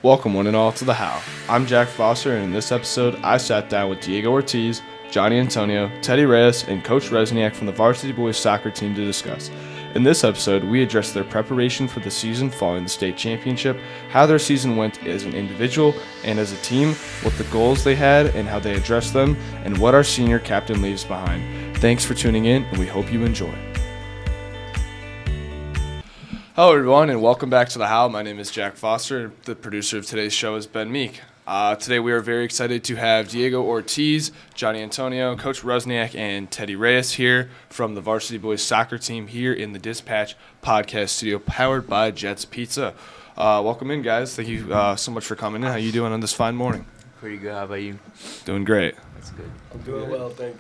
Welcome one and all to The How. I'm Jack Foster, and in this episode, I sat down with Diego Ortiz, Johnny Antonio, Teddy Reyes, and Coach Resniak from the varsity boys soccer team to discuss. In this episode, we address their preparation for the season following the state championship, how their season went as an individual and as a team, what the goals they had and how they addressed them, and what our senior captain leaves behind. Thanks for tuning in, and we hope you enjoy. Hello, everyone, and welcome back to The How. My name is Jack Foster. The producer of today's show is Ben Meek. Today we are very excited to have Diego Ortiz, Johnny Antonio, Coach Resniak, and Teddy Reyes here from the varsity boys soccer team here in the Dispatch podcast studio powered by Jets Pizza. Welcome in, guys. Thank you so much for coming in. How you doing on this fine morning? Pretty good. How about you? Doing great. That's good. I'm doing well, thank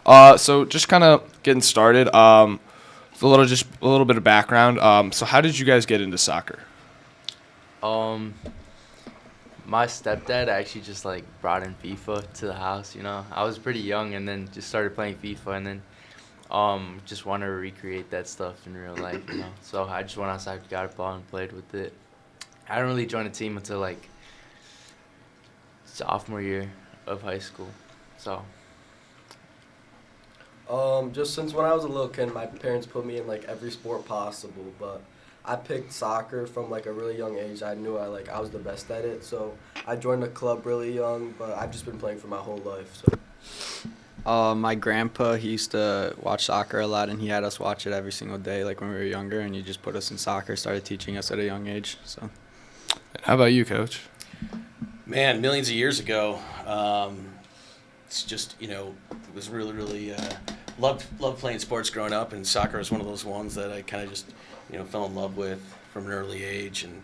you. So just kind of getting started. A little bit of background. So how did you guys get into soccer? My stepdad actually just brought in FIFA to the house. I was pretty young and then just started playing FIFA and then just wanted to recreate that stuff in real life. So I just went outside, got a ball, and played with it. I didn't really join a team until sophomore year of high school. So. Just since when I was a little kid, my parents put me in every sport possible, but I picked soccer from a really young age. I knew I was the best at it, so I joined the club really young, but I've just been playing for my whole life. So. My grandpa, he used to watch soccer a lot, and he had us watch it every single day, when we were younger, and he just put us in soccer, started teaching us at a young age. So. How about you, Coach? Man, millions of years ago, it's just, it was really loved playing sports growing up, and soccer was one of those ones that I kind of just, fell in love with from an early age. And,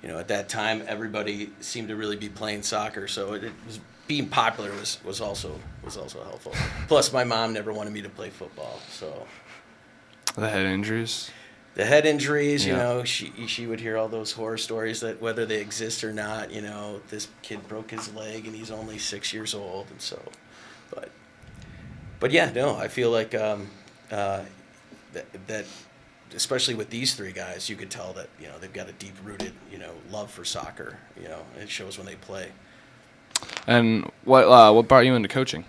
at that time, everybody seemed to really be playing soccer, so it was being popular was also helpful. Plus, my mom never wanted me to play football, so. The head injuries? The head injuries, Yeah. she would hear all those horror stories that whether they exist or not, this kid broke his leg and he's only 6 years old, and so, but yeah, no, I feel like that especially with these three guys, you could tell that they've got a deep rooted love for soccer. It shows when they play. And what brought you into coaching?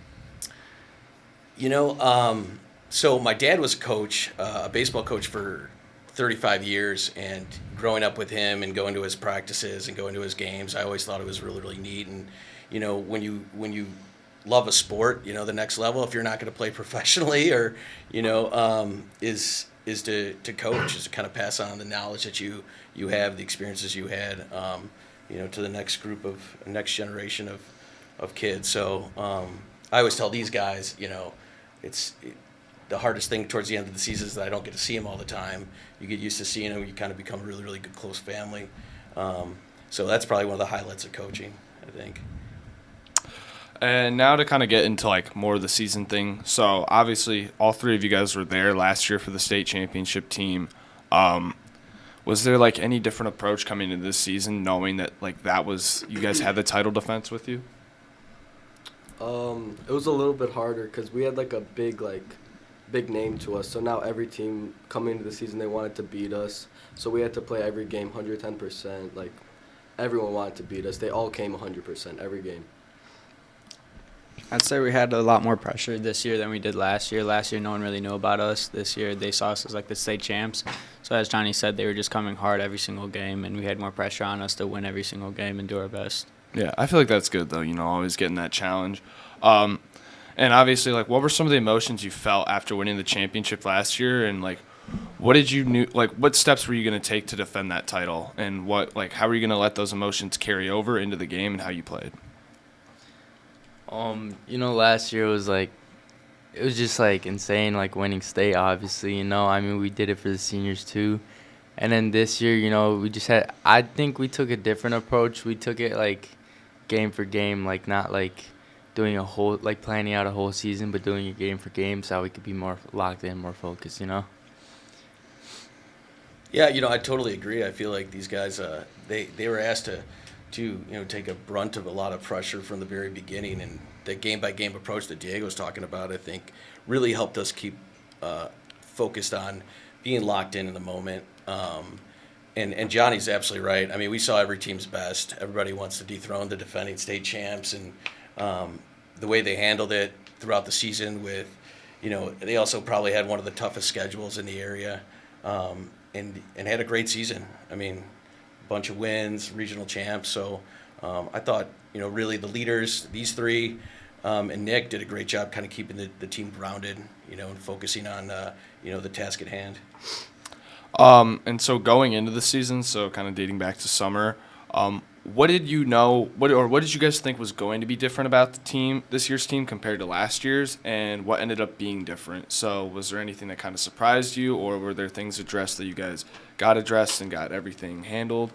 So my dad was a coach, a baseball coach for 35 years, and growing up with him and going to his practices and going to his games, I always thought it was really, really neat. And when you love a sport, the next level, if you're not going to play professionally, or is to coach, is to kind of pass on the knowledge that you have, the experiences you had, to the next next generation of kids. So I always tell these guys, the hardest thing towards the end of the season is that I don't get to see them all the time. You get used to seeing them, you kind of become a really, really good close family. So that's probably one of the highlights of coaching, I think. And now to kind of get into more of the season thing. So obviously all three of you guys were there last year for the state championship team. Was there any different approach coming into this season, knowing that that was you guys had the title defense with you? It was a little bit harder because we had a big name to us. So now every team coming into the season, they wanted to beat us. So we had to play every game 110%. Everyone wanted to beat us. They all came 100% every game. I'd say we had a lot more pressure this year than we did last year. Last year, no one really knew about us. This year, they saw us as the state champs. So as Johnny said, they were just coming hard every single game, and we had more pressure on us to win every single game and do our best. Yeah, I feel like that's good, though, always getting that challenge. And obviously, what were some of the emotions you felt after winning the championship last year? And, what steps were you going to take to defend that title? And how were you going to let those emotions carry over into the game and how you played? Last year was it was just insane, winning state, obviously, we did it for the seniors too. And then this year, we just I think we took a different approach. We took it game for game, not doing a whole, planning out a whole season, but doing it game for game so we could be more locked in, more focused, Yeah, I totally agree. I feel like these guys, they were asked to take a brunt of a lot of pressure from the very beginning, and the game-by-game approach that Diego was talking about, I think, really helped us keep focused on being locked in the moment, And Johnny's absolutely right. I mean, we saw every team's best. Everybody wants to dethrone the defending state champs, and the way they handled it throughout the season with, they also probably had one of the toughest schedules in the area, and had a great season. I mean, a bunch of wins, regional champs. So I thought, really the leaders, these three, and Nick did a great job kind of keeping the team grounded, and focusing on, the task at hand. And so going into the season, so kind of dating back to summer, what did you know, what did you guys think was going to be different about the team, this year's team compared to last year's, and what ended up being different? So was there anything that kind of surprised you, or were there things addressed that you guys got addressed and got everything handled?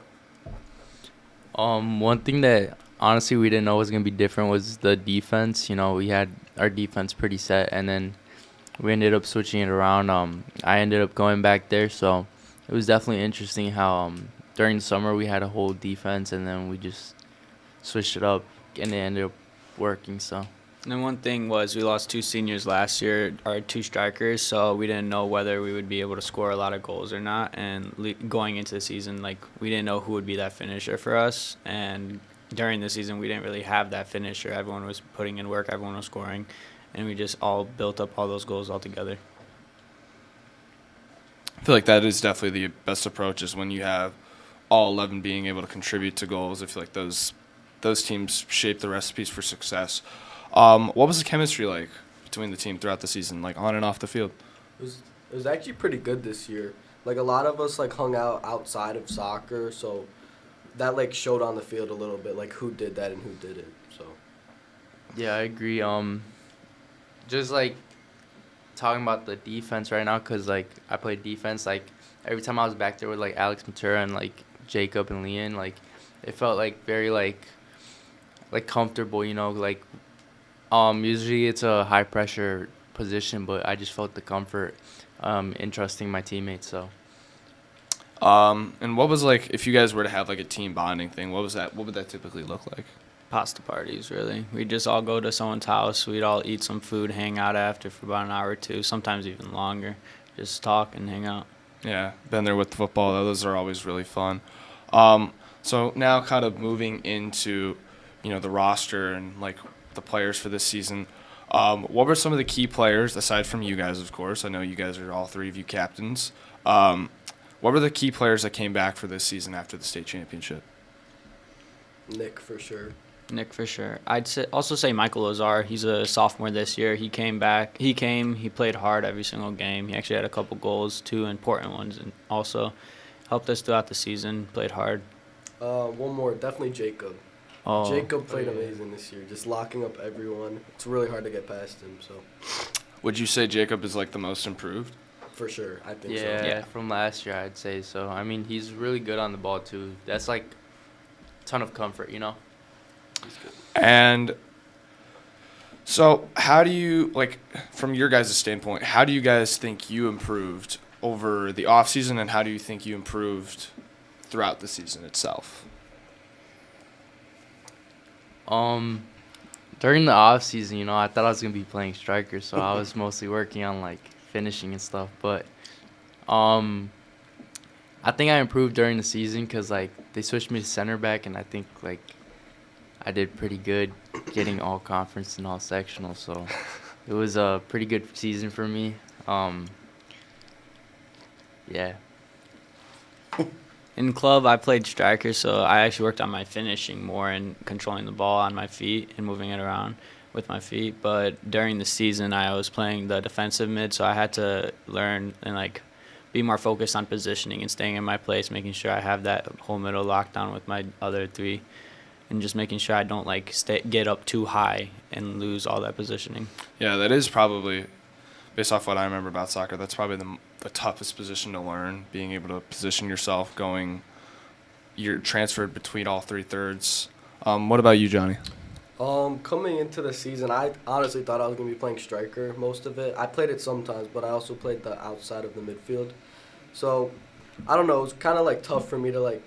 One thing that honestly we didn't know was gonna be different was the defense. We had our defense pretty set, and then we ended up switching it around. I ended up going back there, so it was definitely interesting how during the summer we had a whole defense, and then we just switched it up, and it ended up working. So. And then one thing was we lost 2 seniors last year, our 2 strikers, so we didn't know whether we would be able to score a lot of goals or not. And going into the season, we didn't know who would be that finisher for us. And during the season, we didn't really have that finisher. Everyone was putting in work, everyone was scoring, and we just all built up all those goals all together. I feel like that is definitely the best approach, is when you have all 11 being able to contribute to goals. I feel like those teams shape the recipes for success. What was the chemistry like between the team throughout the season, like on and off the field? It was actually pretty good this year. Like, a lot of us hung out outside of soccer, so that showed on the field a little bit, who did that and who didn't. So. Yeah, I agree. Just talking about the defense right now, because I played defense. Every time I was back there with Alex Matura and Jacob and Leon, it felt very comfortable. Usually it's a high pressure position, but I just felt the comfort in trusting my teammates. So. And what was if you guys were to have a team bonding thing? What would that typically look like? Pasta parties, really. We'd just all go to someone's house. We'd all eat some food, hang out after for about an hour or two, sometimes even longer. Just talk and hang out. Yeah, been there with the football. Those are always really fun. So now kind of moving into, the roster and the players for this season. What were some of the key players, aside from you guys, of course? I know you guys are all 3 of you captains. What were the key players that came back for this season after the state championship? Nick, for sure. I'd also say Michael Ozar. He's a sophomore this year. He came back. He played hard every single game. He actually had a couple goals, 2 important ones, and also helped us throughout the season, played hard. One more, definitely Jacob. Oh. Jacob played amazing this year, just locking up everyone. It's really hard to get past him. So. Would you say Jacob is the most improved? For sure, I think so. Yeah, from last year I'd say so. I mean, he's really good on the ball too. That's a ton of comfort, He's good. And so how do you, from your guys' standpoint, how do you guys think you improved over the offseason, and how do you think you improved throughout the season itself? During the off season, I thought I was gonna be playing striker, so I was mostly working on finishing and stuff. But I think I improved during the season because they switched me to center back, and I think I did pretty good getting all conference and all sectional. So it was a pretty good season for me. Yeah. In club, I played striker, so I actually worked on my finishing more and controlling the ball on my feet and moving it around with my feet. But during the season, I was playing the defensive mid, so I had to learn and be more focused on positioning and staying in my place, making sure I have that whole middle locked down with my other 3, and just making sure I don't get up too high and lose all that positioning. Yeah, that is probably, based off what I remember about soccer, that's probably the toughest position to learn, being able to position yourself you're transferred between all 3 thirds. What about you, Johnny? Coming into the season, I honestly thought I was going to be playing striker most of it. I played it sometimes, but I also played the outside of the midfield. So, I don't know, it was kind of tough for me to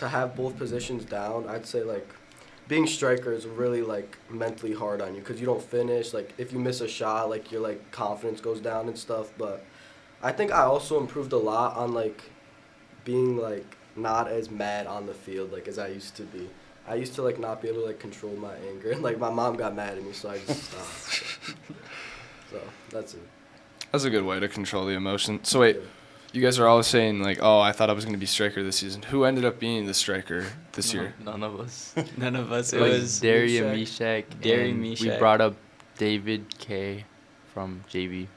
have both positions down. I'd say being striker is really mentally hard on you because you don't finish. If you miss a shot, your confidence goes down and stuff. But I think I also improved a lot on being not as mad on the field like as I used to be. I used to like not be able to like control my anger, and like my mom got mad at me, so I just stopped. So that's it. That's a good way to control the emotion. So wait, Yeah. you guys are always saying like, oh, I thought I was going to be striker this season. Who ended up being the striker this year? None of us. None of us. It Like was Daria Mishak. Mishak. Daria and We Mishak. brought up David K. from JV.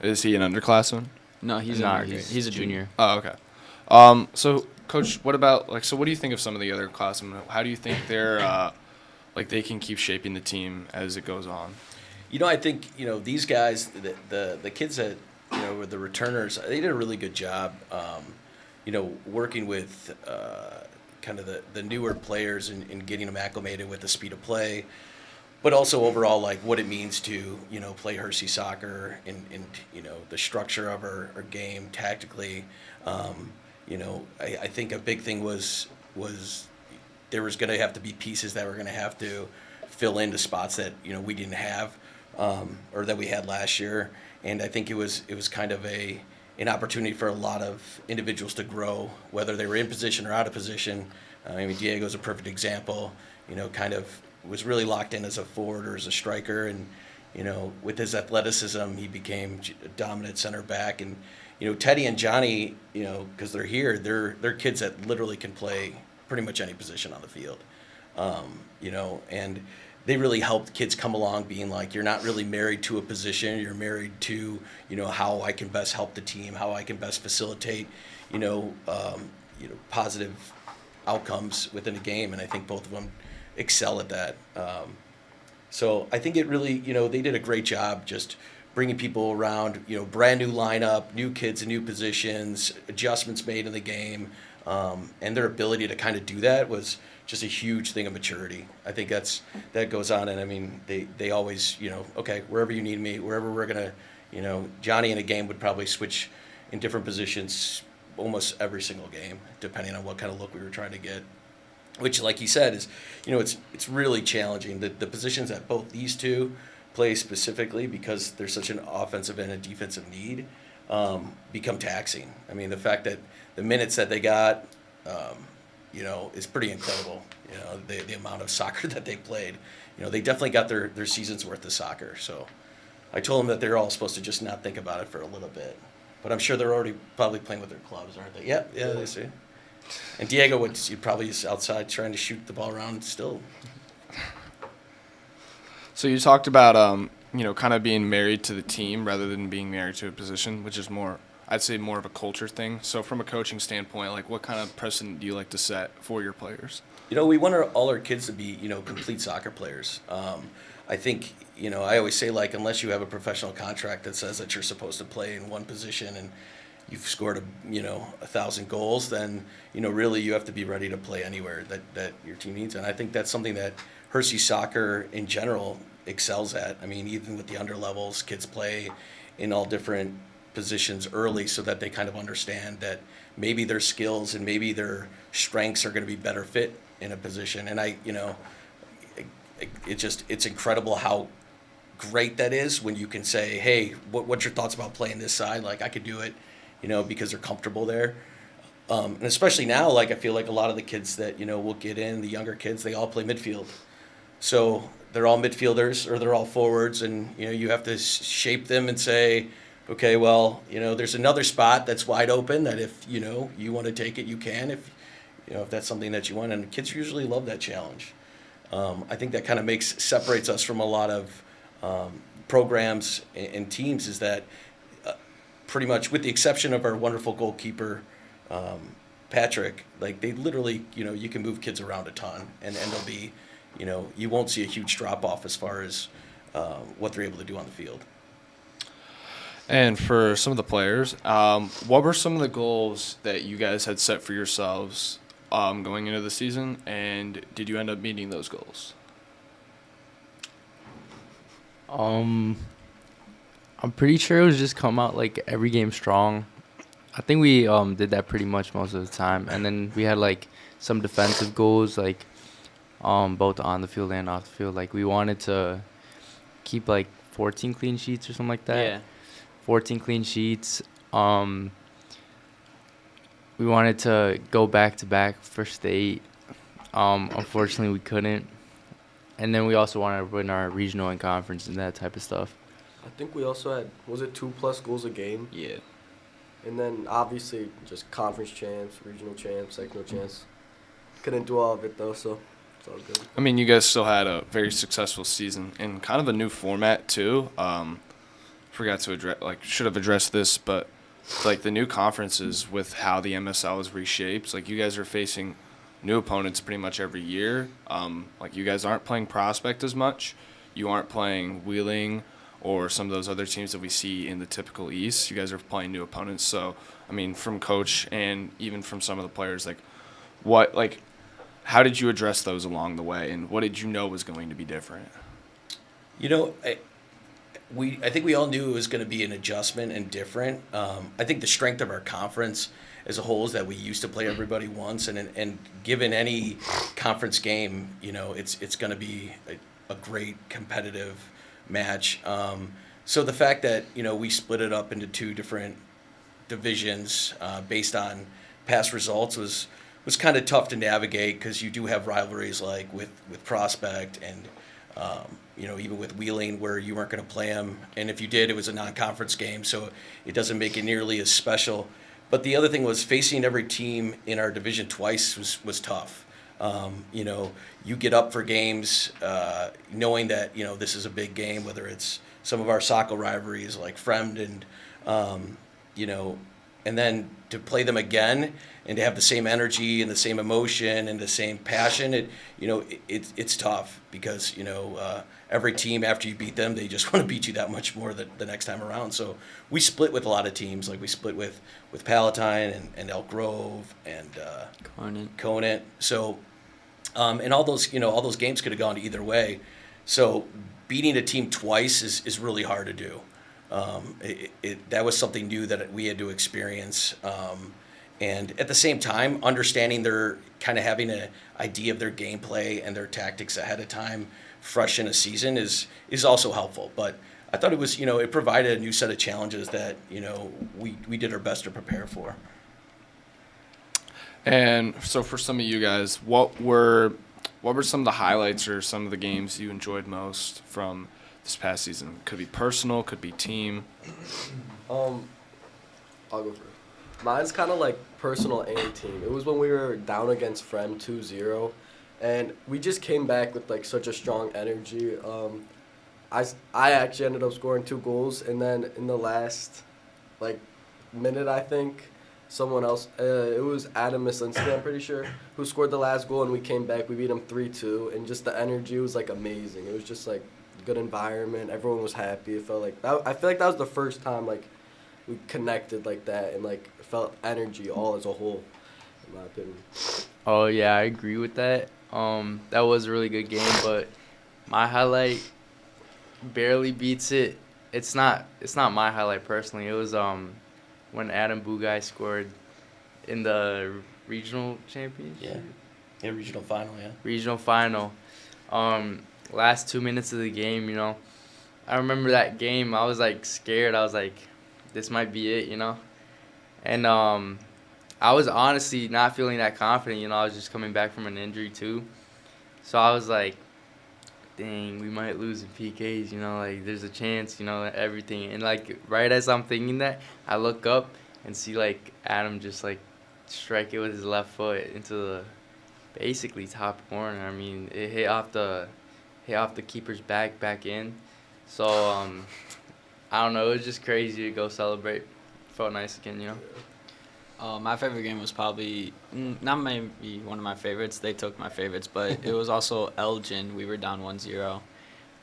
Is he an underclassman? no. He's Nah, a he's a junior. Oh, okay. So coach, what about like? So what do you think of some of the other classmen? How do you think they're like they can keep shaping the team as it goes on? I think these guys, the kids that were the returners, they did a really good job. Working with kind of the newer players and getting them acclimated with the speed of play, but also overall like what it means to play Hershey soccer and the structure of our game tactically. I think a big thing was there was going to have to be pieces that were going to have to fill into spots that we didn't have or that we had last year, and I think it was kind of an opportunity for a lot of individuals to grow, whether they were in position or out of position. Diego's a perfect example. Kind of was really locked in as a forward or as a striker, and with his athleticism, he became a dominant center back. And Teddy and Johnny, because they're here, they're kids that literally can play pretty much any position on the field. And they really helped kids come along being like, you're not really married to a position, you're married to, how I can best help the team, how I can best facilitate, positive outcomes within a game. And I think both of them excel at that. So I think it really, they did a great job just bringing people around, brand new lineup, new kids in new positions, adjustments made in the game. And their ability to kind of do that was just a huge thing of maturity. I think that goes on. And they always, okay, wherever you need me, wherever we're going to, Johnny in a game would probably switch in different positions almost every single game, depending on what kind of look we were trying to get. Which, like he said, is, it's really challenging. The positions that both these two play specifically, because there's such an offensive and a defensive need, become taxing. The fact that the minutes that they got, is pretty incredible. The amount of soccer that they played. They definitely got their season's worth of soccer. So I told them that they're all supposed to just not think about it for a little bit. But I'm sure they're already probably playing with their clubs, aren't they? Yeah, they see. And Diego would probably is outside trying to shoot the ball around still. So you talked about kind of being married to the team rather than being married to a position, which is more, I'd say, more of a culture thing. So from a coaching standpoint, like what kind of precedent do you like to set for your players? We want all our kids to be, complete soccer players. I think, I always say, like, unless you have a professional contract that says that you're supposed to play in one position and you've scored 1,000 goals, then really you have to be ready to play anywhere that your team needs. And I think that's something that Hershey soccer in general excels at. Even with the under levels, kids play in all different positions early so that they kind of understand that maybe their skills and maybe their strengths are going to be better fit in a position. And it's incredible how great that is when you can say, hey, what's your thoughts about playing this side? Like, I could do it, because they're comfortable there. And especially now, like, I feel like a lot of the kids that, will get in, the younger kids, they all play midfield. So they're all midfielders or they're all forwards, and, you have to shape them and say, okay, well, there's another spot that's wide open that if, you want to take it, you can, if that's something that you want. And kids usually love that challenge. I think that kind of separates us from a lot of programs and teams, is that pretty much, with the exception of our wonderful goalkeeper, Patrick, like, they literally, you can move kids around a ton, and they'll be, you won't see a huge drop off as far as what they're able to do on the field. And for some of the players, what were some of the goals that you guys had set for yourselves going into the season, and did you end up meeting those goals? I'm pretty sure it was just come out like every game strong. I think we did that pretty much most of the time, and then we had like some defensive goals, like both on the field and off the field. Like, we wanted to keep like 14 clean sheets or something like that. Yeah. 14 clean sheets. we wanted to go back to back for state. Unfortunately, we couldn't. And then we also wanted to win our regional and conference and that type of stuff. I think we also had, was it 2+ goals a game? Yeah. And then obviously just conference champs, regional champs, sectional champs. Couldn't do all of it though, so it's all good. I mean, you guys still had a very successful season and kind of a new format too. Forgot to address, should have addressed this, but the new conferences with how the MSL is reshaped, you guys are facing new opponents pretty much every year. You guys aren't playing Prospect as much. You aren't playing Wheeling or some of those other teams that we see in the typical East. You guys are playing new opponents. So, I mean, from coach and even from some of the players, how did you address those along the way, and what did you know was going to be different? I think we all knew it was going to be an adjustment and different. I think the strength of our conference as a whole is that we used to play everybody once, and given any conference game, it's going to be a great competitive match. So the fact that we split it up into 2 different divisions based on past results was kind of tough to navigate, because you do have rivalries like with Prospect and even with Wheeling, where you weren't going to play them, and if you did, it was a non-conference game, so it doesn't make it nearly as special. But the other thing was facing every team in our division twice was tough. You get up for games knowing that this is a big game, whether it's some of our soccer rivalries like Fremd and and then to play them again and to have the same energy and the same emotion and the same passion, it's tough, because every team, after you beat them, they just want to beat you that much more the next time around. So we split with a lot of teams. We split with Palatine and Elk Grove and Conant. So and all those games could have gone either way. So beating a team twice is really hard to do. That was something new that we had to experience, and at the same time, understanding their kind of having an idea of their gameplay and their tactics ahead of time, fresh in a season, is also helpful. But I thought it was it provided a new set of challenges that we did our best to prepare for. And so for some of you guys, what were some of the highlights or some of the games you enjoyed most from this past season? Could be personal, could be team. I'll go first. Mine's kind of like personal and team. It was when we were down against Frem 2-0, and we just came back with such a strong energy. I actually ended up scoring 2 goals, and then in the last minute, I think someone else, it was Adam Mislinski, I'm pretty sure, who scored the last goal, and we came back. We beat him 3-2, and just the energy was amazing. It was just good environment. Everyone was happy. It felt like that. I feel like that was the first time we connected like that, and felt energy all as a whole, in my opinion. Oh yeah, I agree with that. That was a really good game, but my highlight barely beats it. It's not my highlight personally. It was when Adam Bugai scored in the regional championship. Yeah, regional final. Yeah. Regional final. Last 2 minutes of the game, I remember that game. I was scared. I was this might be it, and I was honestly not feeling that confident. I was just coming back from an injury too, so I was dang, we might lose in PKs. There's a chance. Everything, and right as I'm thinking that, I look up and see Adam just strike it with his left foot into the basically top corner. I mean, it hit off the keeper's back in. So, I don't know. It was just crazy to go celebrate. Felt nice again, My favorite game was probably, not maybe one of my favorites. They took my favorites, but it was also Elgin. We were down 1-0,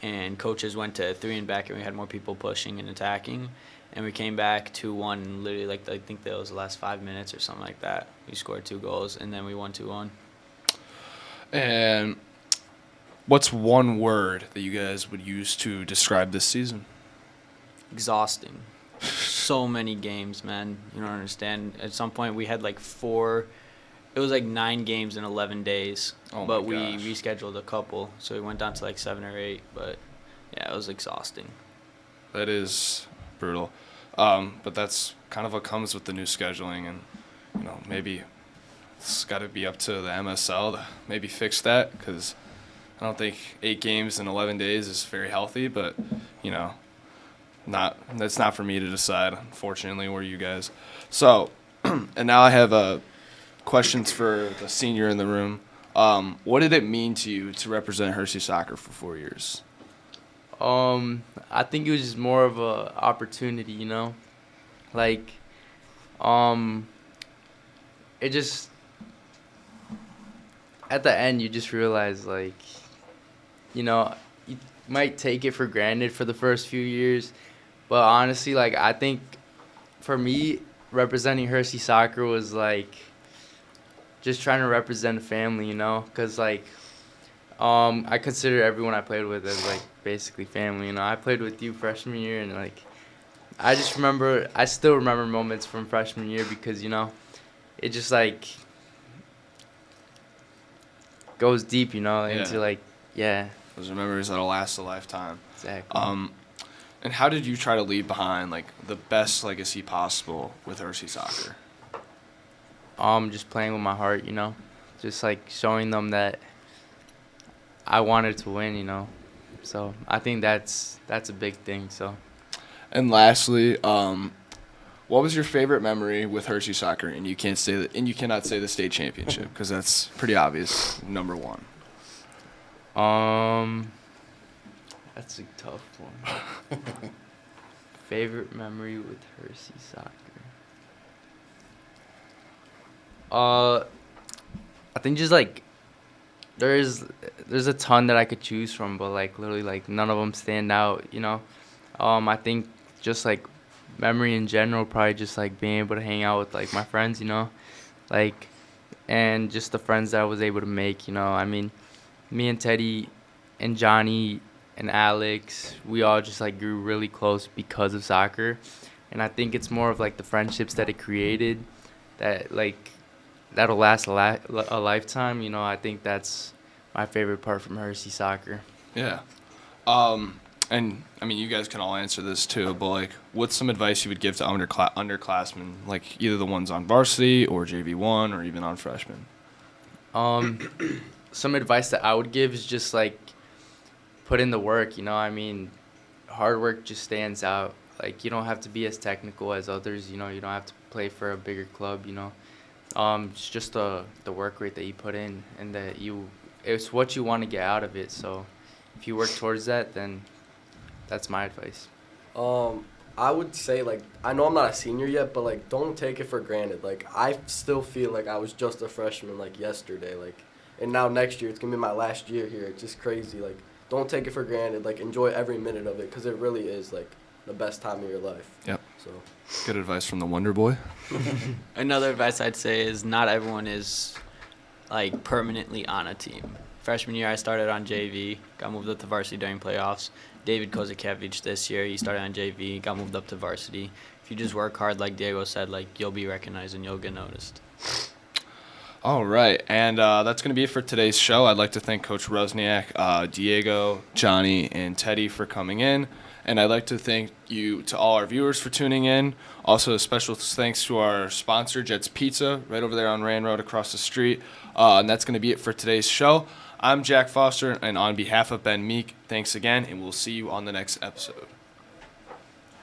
and coaches went to 3 and back, and we had more people pushing and attacking. And we came back 2-1, literally, I think that was the last 5 minutes or something like that. We scored 2 goals, and then we won 2-1. And what's one word that you guys would use to describe this season? Exhausting. So many games, man. You don't understand. At some point, we had 4. It was 9 games in 11 days. Oh, but my we gosh. rescheduled a couple, so we went down to 7 or 8. But yeah, it was exhausting. That is brutal. But that's kind of what comes with the new scheduling, and maybe it's got to be up to the MSL to maybe fix that, because I don't think 8 games in 11 days is very healthy, but, that's not for me to decide, unfortunately, or you guys. So, and now I have questions for the senior in the room. What did it mean to you to represent Hershey soccer for 4 years? I think it was just more of a opportunity, like, it just, at the end, you just realize, like, you might take it for granted for the first few years, but honestly, like, I think for me, representing Hershey soccer was like just trying to represent a family, because like I consider everyone I played with as like basically family. I played with you freshman year, and like I still remember moments from freshman year, because it just like goes deep, into like, yeah. Those are memories that'll last a lifetime. Exactly. And how did you try to leave behind like the best legacy possible with Hershey soccer? Just playing with my heart, just like showing them that I wanted to win, So I think that's a big thing. So. And lastly, what was your favorite memory with Hershey soccer? And you cannot say the state championship, because that's pretty obvious. Number one. That's a tough one. Favorite memory with Hershey soccer. I think just like there's a ton that I could choose from, but like literally like none of them stand out. I think just like memory in general, probably just like being able to hang out with like my friends, like, and just the friends that I was able to make. I mean, me and Teddy and Johnny and Alex, we all just like grew really close because of soccer, and I think it's more of like the friendships that it created that like that'll last a lifetime. I think that's my favorite part from Hershey soccer. Yeah. And I mean, you guys can all answer this too, but like, what's some advice you would give to underclassmen, like either the ones on varsity or JV1 or even on freshmen? Some advice that I would give is just like put in the work. I mean, hard work just stands out. Like, you don't have to be as technical as others. You don't have to play for a bigger club. It's just the work rate that you put in, and that it's what you want to get out of it. So if you work towards that, then that's my advice. I would say, like, I know I'm not a senior yet, but like, don't take it for granted. Like, I still feel like I was just a freshman like yesterday. Like, and now next year it's gonna be my last year here. It's just crazy. Like, don't take it for granted. Like, enjoy every minute of it, because it really is like the best time of your life. Yep. So. Good advice from the Wonder Boy. Another advice I'd say is not everyone is like permanently on a team. Freshman year I started on JV, got moved up to varsity during playoffs. David Kozakevich this year, he started on JV, got moved up to varsity. If you just work hard, like Diego said, like you'll be recognized and you'll get noticed. All right, and that's going to be it for today's show. I'd like to thank Coach Rusniak, Diego, Johnny, and Teddy for coming in. And I'd like to thank you to all our viewers for tuning in. Also, a special thanks to our sponsor, Jet's Pizza, right over there on Rand Road across the street. And that's going to be it for today's show. I'm Jack Foster, and on behalf of Ben Meek, thanks again, and we'll see you on the next episode.